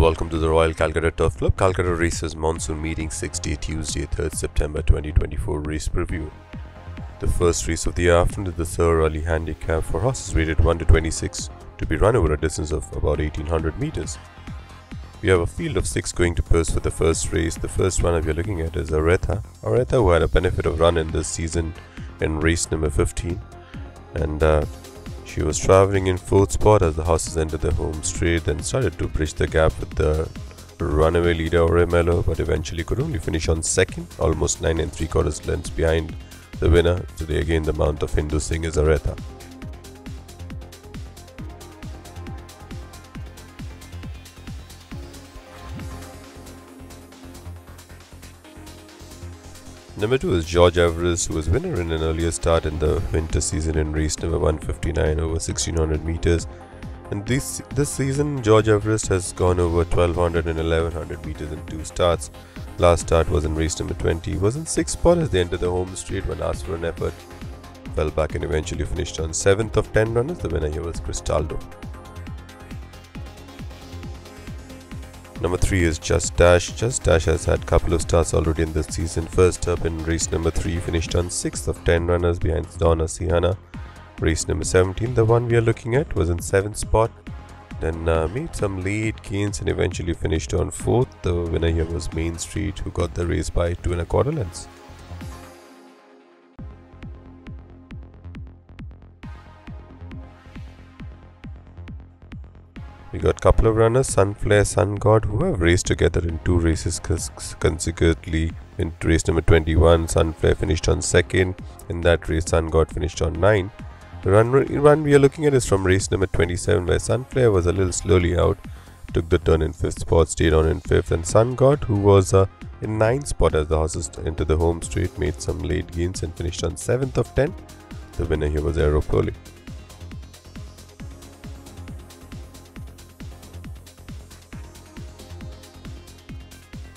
Welcome to the Royal Calcutta Turf Club. Calcutta races Monsoon meeting 6th Tuesday 3rd September 2024 race preview. The first race of the afternoon is the Sir Ali handicap for horses rated 1 to 26 to be run over a distance of about 1800 meters. We have a field of 6 going to purse for the first race. The first one we are looking at is Aretha, who had a benefit of run in this season in race number 15, and she was travelling in 4th spot as the horses entered the home straight, then started to bridge the gap with the runaway leader Oremello, but eventually could only finish on 2nd, almost 9 3/4 lengths behind the winner. Today again the mount of Hindu Singh is Aretha. Number 2 is George Everest, who was winner in an earlier start in the winter season in race number 159 over 1600 meters. And this season, George Everest has gone over 1200 and 1100 meters in 2 starts. Last start was in race number 20. He was in 6th spot as they entered the home straight when asked for an effort. Fell back and eventually finished on 7th of 10 runners. The winner here was Cristaldo. Number 3 is Just Dash. Just Dash has had a couple of starts already in this season. First up in race number 3, finished on 6th of 10 runners behind Donna Sihana. Race number 17, the one we are looking at, was in 7th spot. Then made some late gains and eventually finished on 4th. The winner here was Main Street, who got the race by 2 1/4 lengths. We got a couple of runners, Sunflare, Sun God, who have raced together in 2 races consecutively. In race number 21, Sunflare finished on 2nd. In that race, Sun God finished on 9. The run we are looking at is from race number 27, where Sunflare was a little slowly out, took the turn in 5th spot, stayed on in 5th, and Sun God, who was in 9th spot as the horses entered the home straight, made some late gains and finished on 7th of 10. The winner here was Aeropoli.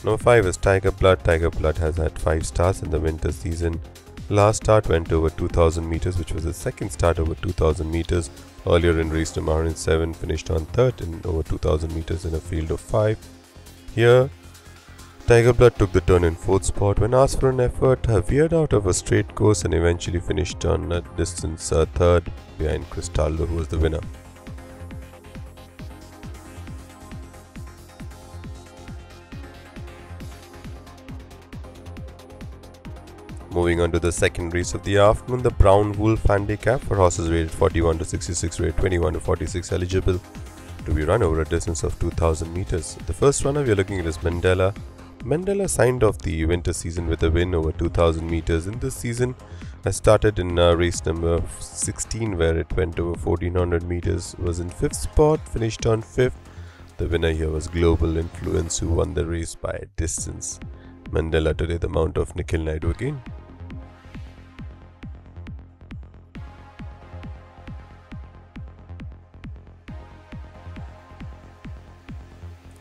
Number 5 is Tiger Blood. Tiger Blood has had 5 starts in the winter season. Last start went over 2000 meters, which was his 2nd start over 2000 meters. Earlier in race number 107, finished on 3rd in over 2000 meters in a field of 5. Here, Tiger Blood took the turn in 4th spot when asked for an effort, veered out of a straight course and eventually finished on a distance 3rd behind Cristaldo, who was the winner. Moving on to the second race of the afternoon, the Brown Wolf handicap for horses rated 41 to 66, rated 21 to 46, eligible to be run over a distance of 2000 meters. The first runner we are looking at is Mandela. Mandela signed off the winter season with a win over 2000 meters. In this season, I started in race number 16, where it went over 1400 meters, was in 5th spot, finished on 5th. The winner here was Global Influence, who won the race by a distance. Mandela today the mount of Nikhil Naidu again.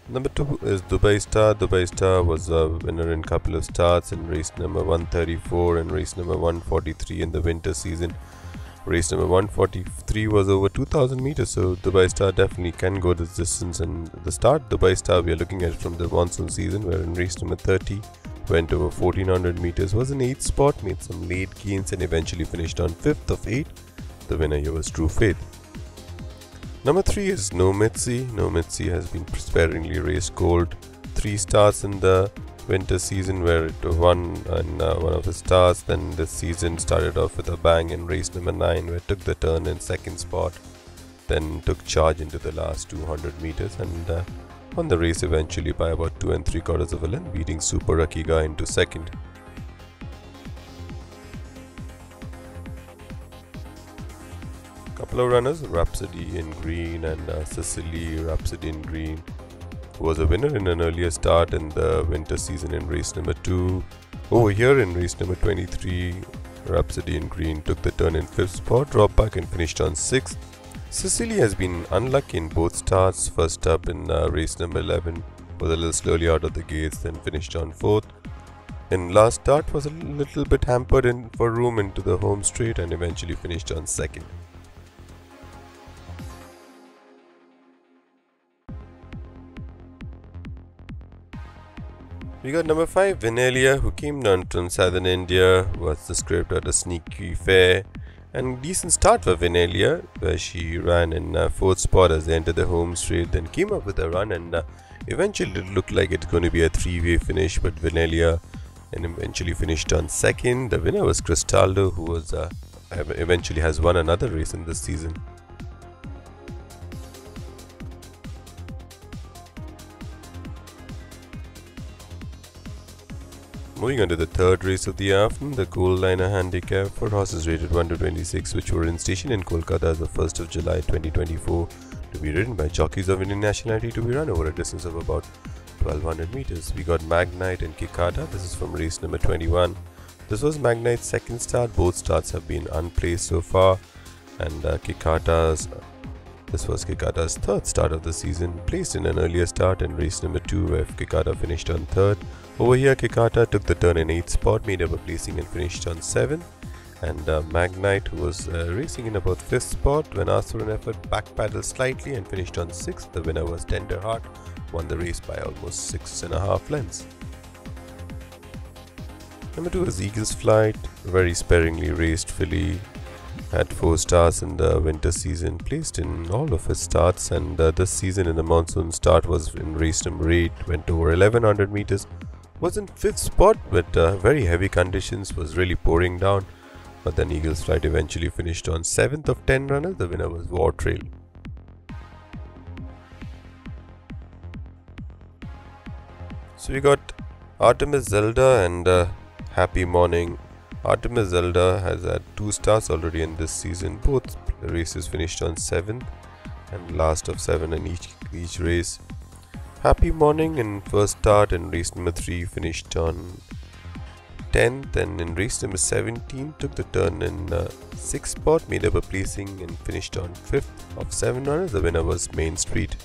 Number 2 is Dubai Star. Dubai Star was a winner in a couple of starts in race number 134 and race number 143 in the winter season. Race number 143 was over 2000 meters, so Dubai Star definitely can go this distance. And the start Dubai Star we are looking at from the monsoon season, where in race number 30 went over 1400 meters, was in 8th spot, made some late gains and eventually finished on 5th of 8. The winner here was True Faith. Number 3 is No Mitzi. No Mitzi has been sparingly raced gold. 3 starts in the winter season, where it won in one of the starts. Then this season started off with a bang in race number 9, where it took the turn in 2nd spot, then took charge into the last 200 meters and won the race eventually by about 2 3/4 length, beating Super Rakiga into 2nd. Couple of runners, Rhapsody in green and Sicily. Rhapsody in green was a winner in an earlier start in the winter season in race number 2. Over here in race number 23, Rhapsody in green took the turn in 5th spot, dropped back and finished on 6th. Sicily has been unlucky in both starts. First up in race number 11 was a little slowly out of the gates, then finished on 4th. In last start was a little bit hampered for room into the home straight and eventually finished on 2nd. We got number 5, Vinelia, who came down from southern India, was described as a sneaky fair and decent start for Vinelia, where she ran in 4th spot as they entered the home straight, then came up with a run and eventually it looked like it's going to be a 3-way finish, but Vinelia and eventually finished on 2nd. The winner was Cristaldo, who was eventually has won another race in this season. Moving on to the third race of the afternoon, the Gold Liner Handicap for horses rated 1 to 26, which were in station in Kolkata as the 1st of July 2024, to be ridden by jockeys of Indian nationality, to be run over a distance of about 1200 meters. We got Magnite and Calcutta. This is from race number 21. This was Magnite's second start. Both starts have been unplaced so far, and this was Calcutta's third start of the season, placed in an earlier start in race number 2, where Calcutta finished on 3rd. Over here, Calcutta took the turn in 8th spot, made up a placing and finished on 7th. And Magnite, who was racing in about 5th spot, when asked for an effort, backpedaled slightly and finished on 6th. The winner was Tender Heart, won the race by almost 6.5 lengths. Number 2 is Eagle's Flight, very sparingly raced filly, had 4 stars in the winter season, placed in all of his starts, and this season in the monsoon start was in race number 8, went over 1100 meters, was in 5th spot, but very heavy conditions, was really pouring down, but then Eagle's Flight eventually finished on 7th of 10 runners. The winner was War Trail. So we got Artemis Zelda and Happy Morning. Artemis Zelda has had 2 stars already in this season. Both races finished on 7th and last of 7 in each race. Happy Morning in first start in race number 3 finished on 10th, and in race number 17 took the turn in 6th spot, made up a placing and finished on 5th of 7 runners. The winner was Main Street.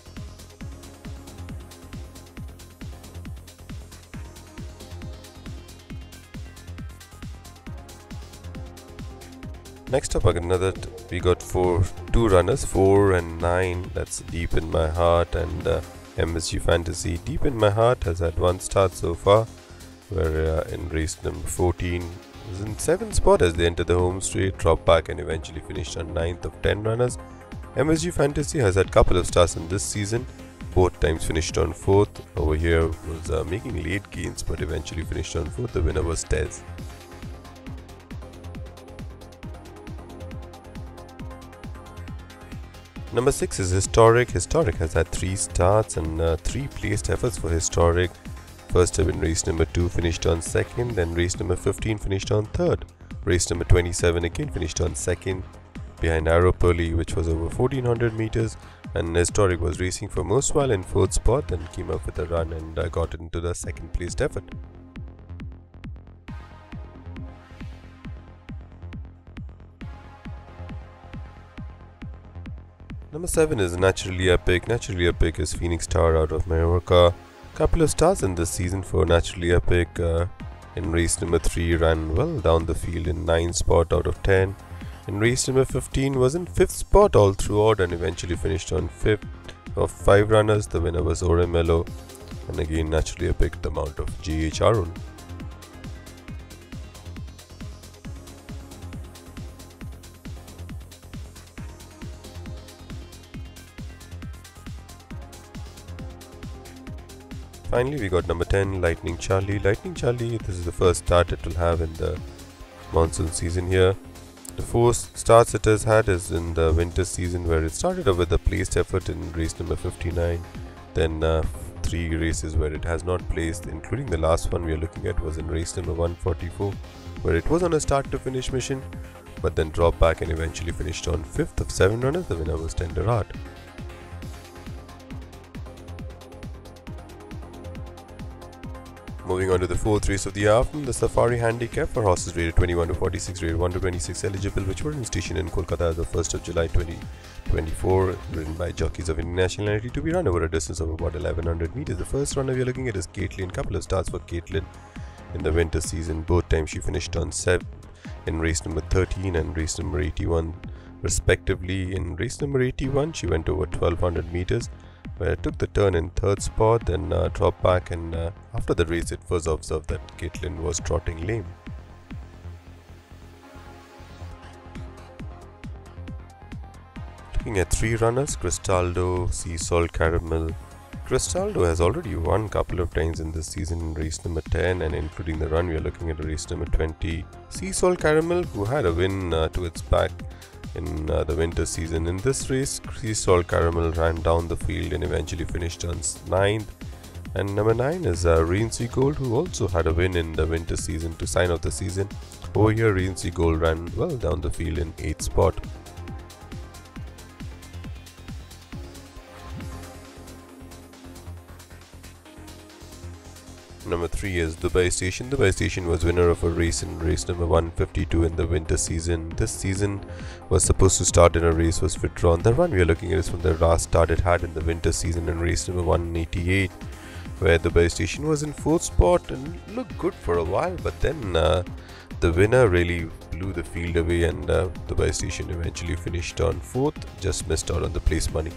Next up, we got 2 runners, 4 and 9. That's Deep in My Heart and MSG Fantasy. Deep in My Heart has had 1 start so far, where in race number 14 was in 7th spot as they entered the home straight, dropped back and eventually finished on 9th of 10 runners. MSG Fantasy has had a couple of starts in this season, both times finished on 4th. Over here was making late gains but eventually finished on 4th. The winner was Tez. Number 6 is Historic. Historic has had 3 starts and 3 placed efforts for Historic. First up in race number 2 finished on 2nd, then race number 15 finished on 3rd. Race number 27 again finished on 2nd, behind Arrow Pearly, which was over 1400 meters, and Historic was racing for most while in 4th spot, then came up with a run and got into the 2nd placed effort. Number 7 is Naturally Epic. Naturally Epic is Phoenix Star out of Mallorca. Couple of stars in this season for Naturally Epic. In race number 3 ran well down the field in 9th spot out of 10. In race number 15 was in 5th spot all throughout and eventually finished on 5th of 5 runners. The winner was Oremello, and again Naturally Epic the mount of J.H. Arun. Finally, we got number 10, Lightning Charlie. Lightning Charlie, this is the first start it will have in the monsoon season here. The 4 starts it has had is in the winter season, where it started off with a placed effort in race number 59. Then 3 races where it has not placed, including the last one we are looking at was in race number 144, where it was on a start to finish mission, but then dropped back and eventually finished on 5th of 7 runners. The winner was Tender Heart. Moving on to the 4th race of the afternoon, the Safari Handicap for horses rated 21 to 46, rated 1 to 26 eligible, which were in station in Kolkata as the 1st of July 2024, ridden by jockeys of Indian nationality, to be run over a distance of about 1100 meters. The first runner we are looking at is Caitlin. Couple of starts for Caitlin in the winter season. Both times she finished on 7 in race number 13 and race number 81 respectively. In race number 81 she went over 1200 meters, where it took the turn in third spot, then dropped back, and after the race it was observed that Caitlin was trotting lame. Looking at 3 runners, Cristaldo, Sea Salt Caramel. Cristaldo has already won a couple of times in this season in race number 10, and including the run we are looking at race number 20. Sea Salt Caramel, who had a win to its back in the winter season. In this race, Sea Salt Caramel ran down the field and eventually finished on 9th. And number 9 is Reency Gold, who also had a win in the winter season to sign off the season. Over here, Reency Gold ran well down the field in 8th spot. Number 3 is Dubai Station. Dubai Station was winner of a race in race number 152 in the winter season. This season was supposed to start in a race was withdrawn. The run we are looking at is from the last start it had in the winter season in race number 188, where Dubai Station was in 4th spot and looked good for a while, but then the winner really blew the field away, and Dubai Station eventually finished on 4th, just missed out on the place money.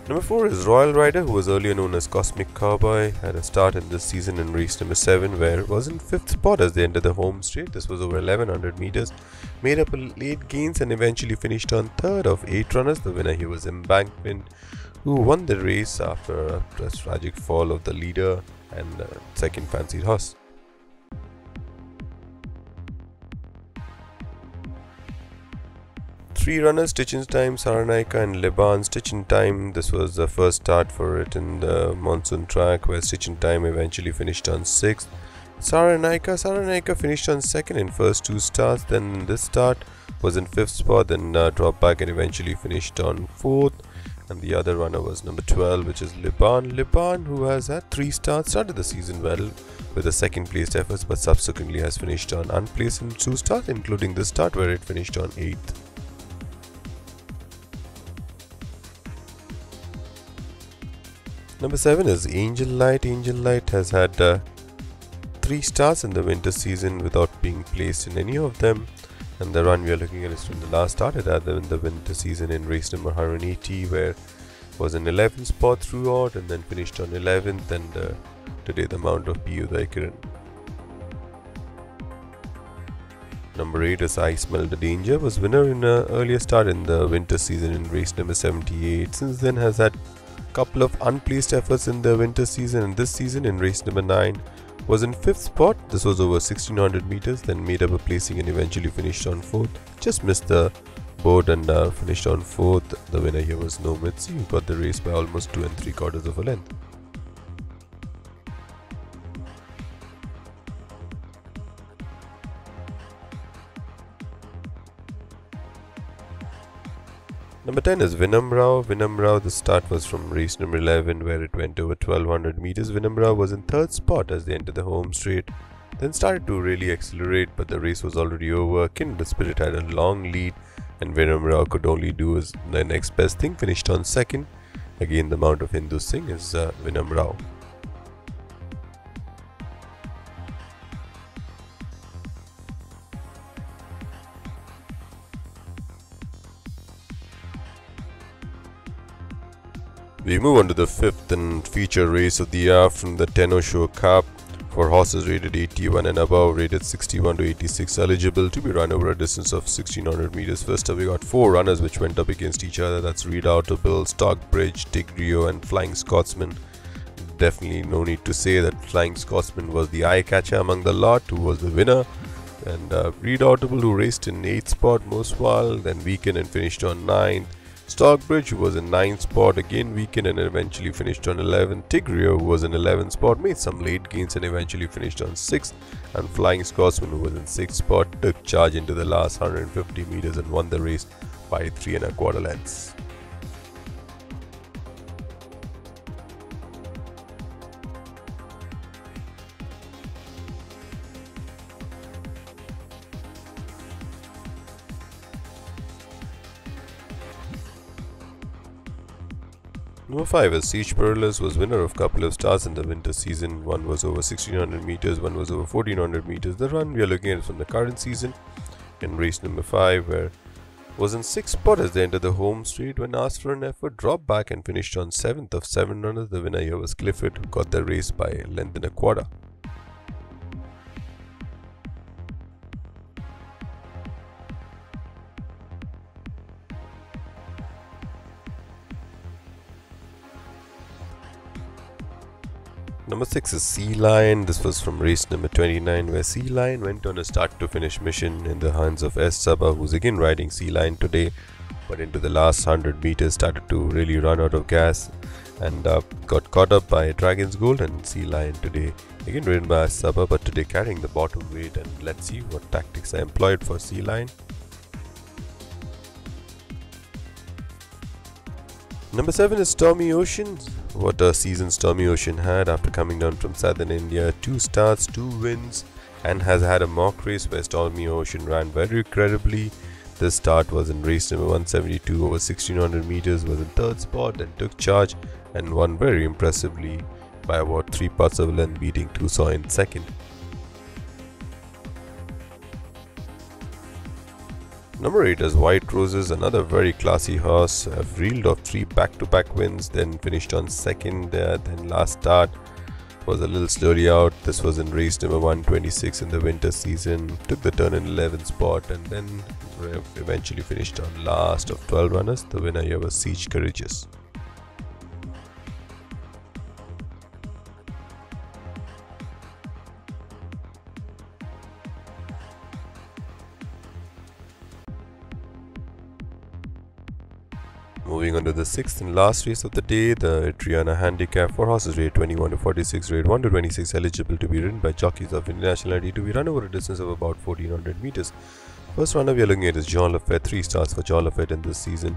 Number 4 is Royal Rider, who was earlier known as Cosmic Cowboy, had a start in this season in race number 7, where it was in 5th spot as they entered the home straight. This was over 1100 meters, made up late gains and eventually finished on 3rd of 8 runners. The winner here was Embankment, who won the race after a tragic fall of the leader and second fancied horse. Three runners, Stitch in Time, Saranaika and Leban. Stitch in Time, this was the first start for it in the Monsoon track, where Stitch in Time eventually finished on 6th. Saranaika finished on 2nd in first 2 starts, then this start was in 5th spot, then dropped back and eventually finished on 4th. And the other runner was number 12, which is Leban, who has had 3 starts, started the season well with a second placed efforts, but subsequently has finished on unplaced in 2 starts, including this start where it finished on 8th. Number 7 is Angel Light. Angel Light has had 3 starts in the winter season without being placed in any of them, and the run we are looking at is from the last start it had in the winter season in race number 180, where it was in 11th spot throughout and then finished on 11th, and today the Mount of P. Udaikiran. Number 8 is I Smell the Danger, was winner in an earlier start in the winter season in race number 78. Since then has had couple of unplaced efforts in the winter season, and this season in race number 9 was in 5th spot. This was over 1600 meters, then made up a placing and eventually finished on 4th. Just missed the board and finished on 4th. The winner here was No Mitzi, who got the race by almost 2 3/4 of a length. Number 10 is Vinam Rao. Vinam Rao, the start was from race number 11, where it went over 1200 meters. Vinam Rao was in 3rd spot as they entered the home straight, then started to really accelerate, but the race was already over. Kindred Spirit had a long lead, and Vinam Rao could only do the next best thing, finished on 2nd. Again, the Mount of Hindu Singh is Vinam Rao. We move on to the 5th and feature race of the year from the Tenno Show Cup for horses rated 81 and above, rated 61 to 86, eligible to be run over a distance of 1600 meters. First up, we got 4 runners which went up against each other. That's Redoubtable, Stockbridge, Tigrio and Flying Scotsman. Definitely no need to say that Flying Scotsman was the eye catcher among the lot, who was the winner. And Redoubtable, who raced in 8th spot most while, then weakened and finished on 9th. Stockbridge, who was in 9th spot, again weakened and eventually finished on 11th. Tigrio, who was in 11th spot, made some late gains and eventually finished on 6th. And Flying Scotsman, who was in 6th spot, took charge into the last 150 meters and won the race by 3 1/4 lengths. Number 5 is Siege Perilous, was winner of a couple of starts in the winter season. One was over 1600 meters, one was over 1400 meters. The run we are looking at is from the current season in race number 5, where was in 6th spot as they entered the home straight. When asked for an effort, dropped back and finished on 7th of 7 runners. The winner here was Clifford, who got the race by a length and a quarter. Number 6 is Sea Lion. This was from race number 29, where Sea Lion went on a start to finish mission in the hands of S. Sabah, who's again riding Sea Lion today, but into the last 100 meters started to really run out of gas and got caught up by Dragon's Gold. And Sea Lion today again ridden by S. Sabah, but today carrying the bottom weight. And let's see what tactics are employed for Sea Lion. Number 7 is Stormy Ocean. What a season Stormy Ocean had after coming down from southern India. 2 starts, 2 wins, and has had a mock race where Stormy Ocean ran very credibly. This start was in race number 172 over 1600 meters, was in 3rd spot and took charge and won very impressively by about 3 parts of a length, beating Tusaw in 2nd. Number 8 is White Roses, another very classy horse. Have reeled off 3 back-to-back wins, then finished on 2nd there. Then last start was a little slowly out. This was in race number 126 in the winter season. Took the turn in 11th spot and then eventually finished on last of 12 runners. The winner here was Siege Courageous. Moving on to the 6th and last race of the day, the Triana Handicap for horses grade 21 to 46, grade 1 to 26, eligible to be ridden by jockeys of Indian nationality, to be run over a distance of about 1400 meters. First runner we are looking at is Jean Lafette. 3 starts for Jean Lafette in this season.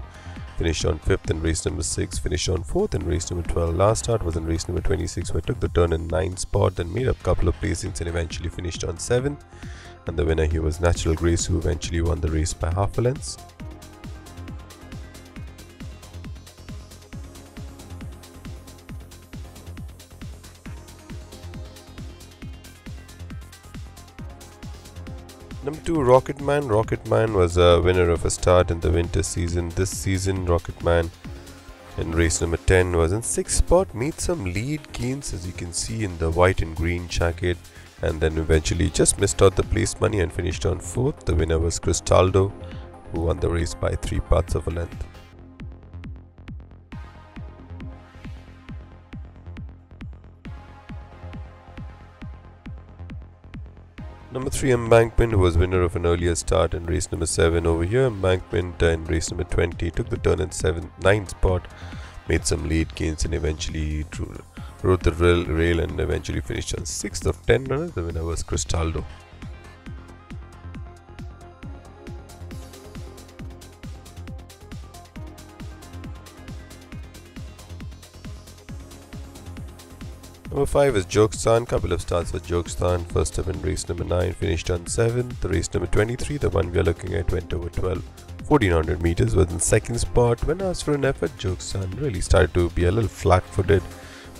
Finished on 5th in race number 6, finished on 4th in race number 12. Last start was in race number 26, where took the turn in 9th spot, then made up a couple of placings and eventually finished on 7th. And the winner here was Natural Grace, who eventually won the race by half a length. Number 2, Rocket Man. Rocket Man was a winner of a start in the winter season. This season, Rocket Man in race number 10 was in 6th spot, made some lead gains as you can see in the white and green jacket, and then eventually just missed out the place money and finished on 4th. The winner was Cristaldo, who won the race by 3 parts of a length. Number 3, Embankment, who was winner of an earlier start in race number 7 over here. Embankment in race number 20 took the turn in 9th spot, made some lead gains and eventually rode the rail and eventually finished on 6th of 10 runners. The winner was Cristaldo. Number 5 is Jokestan. Couple of starts for Jokestan. First up in race number 9, finished on 7th. The race number 23, the one we are looking at, went over 1400 meters, was in 2nd spot. When asked for an effort, Jokestan really started to be a little flat-footed,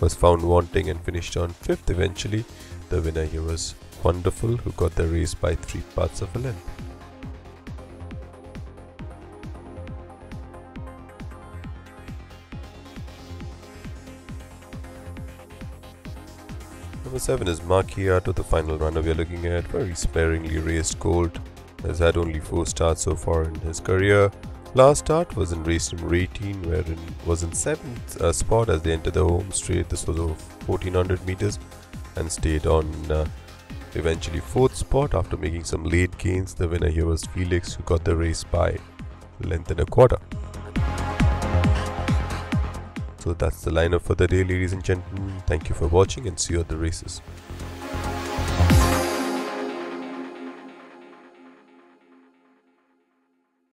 was found wanting and finished on 5th eventually. The winner here was Wonderful, who got the race by 3 parts of a length. Number 7 is Macchiato, the final runner we are looking at. Very sparingly raced colt. Has had only 4 starts so far in his career. Last start was in race number 18, wherein was in 7th spot as they entered the home straight. This was over 1400 meters and stayed on eventually 4th spot after making some late gains. The winner here was Felix, who got the race by length and a quarter. So that's the lineup for the day, ladies and gentlemen. Thank you for watching and see you at the races.